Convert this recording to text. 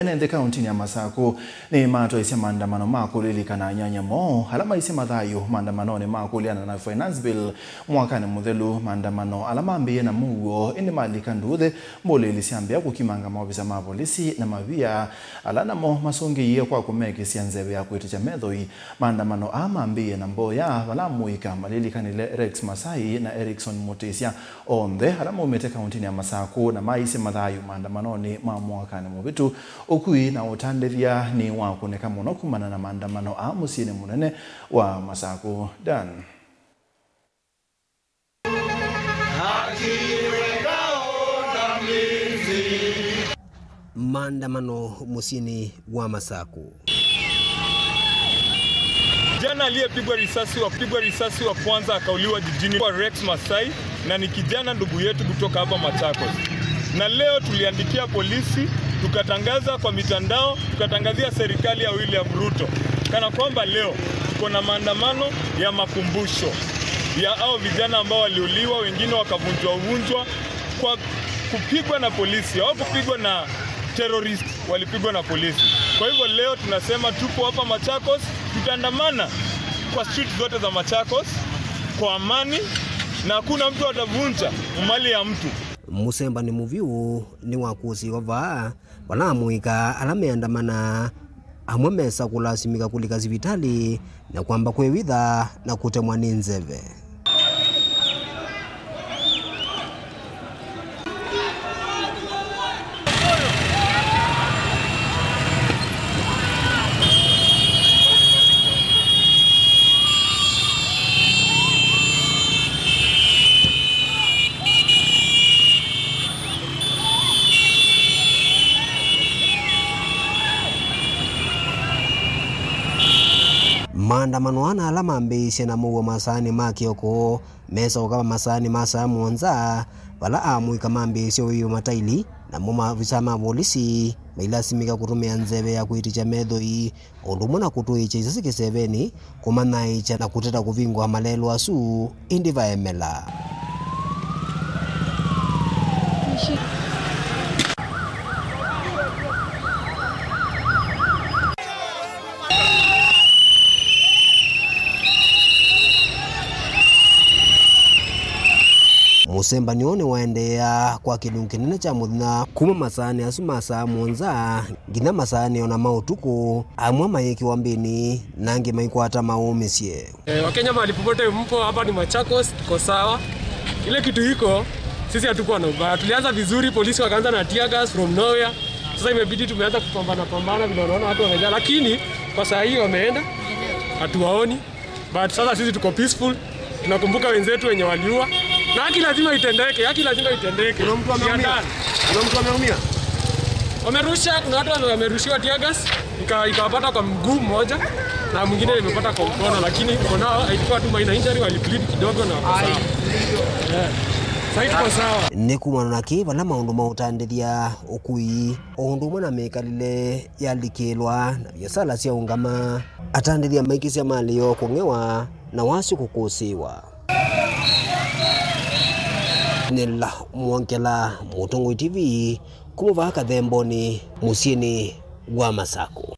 Nende kaunti ya Masako ni mato isi maandamano makulilika nyanya mo alama isi madhayo maandamano ni makuliana na finance bill mwakani muthelu maandamano alama ambiye na mugo indi malika ndude mbole ilisiambia kukimanga maofisa ma polisi na mavia alana mo masongi ye kwa kumeki sianzebe ya kuiticha medhoi maandamano ama ambiye na mboya wala muika malilika ni Rex Masai na Erickson Mutesia onde alama umete kaunti ya Masako na maisi madhayo maandamano ni mwakani mubitu ukui na utanderia ni wakuneka muno kumana na maandamano a musini munene wa Masako Dan. Maandamano musini wa Masako. Jana aliyepigwa risasi wa kwanza akauliwa jijini kwa Rex Masai na ni kijana ndugu yetu kutoka hapa Machakos. Na leo tuliandikia polisi, tukatangaza kwa mitandao, tukatangazia serikali ya William Ruto kana kwamba leo tuko na maandamano ya makumbusho ya hao vijana ambao waliuliwa, wengine wakavunjwa kwa kupigwa na polisi au kupigwa na terrorist, walipigwa na polisi. Kwa hivyo leo tunasema tupo hapa Machakos, tutaandamana kwa street zote za Machakos kwa amani na hakuna mtu atavunja mali ya mtu. Musemba ni muviu ni wakusi ova wanamuika alameandamana amwe mesa kulasimika kulika zivitali na kwamba kwewitha na kutemwa ni nzeve. Maandamano ana alama ambishe na muwa masani makioko mesa ukama masani masa muonza wala amuika mambishe uyu mataili na muma visama polisi mailasimika kutumia nzeve ya kuiticha medhoi ondumuna kutuicha isasike seveni kumanaicha na kuteta kuvingwa malelo asu indiva emela. Musemba nione waendea kwa kidungu kinene cha muthina kuma masani asumasa muonza ngina masani ona mautuku amwa mayeki wambini nangi maikwata maumisye. Wakenya mahali popote mpo hapa ni Machakos, tuko sawa. Ile kitu hiko sisi hatukuwa na ubaya. Tulianza vizuri, polisi wakaanza na tear gas from nowhere. Sasa imebidi tumeanza kupambana vile unaona watu wamejaa, lakini kwa saa hii wameenda hatuwaoni. But sasa sisi tuko peaceful. Tunakumbuka wenzetu wenye waliua. Na haki lazima itendeke, Kuna mtu ameumia? Wamerusha, kuna watu wamerushiwa tear gas, ikawapata kwa mguu mmoja na mwingine imepata kwa mkono, lakini mkono haikuwa tu minor injury, walibleed kidogo na wako sawa. Sasa tuko sawa. Ni kumana na kiva na maundu mautandithia ukui undu mwana mekalile yalikilwa na biasala cia ungama atandithia maiki cia malio kungewa na wasi kukusiwa. Nila Mwankela Mutongo TV kumuvaka themboni musini wa Masako.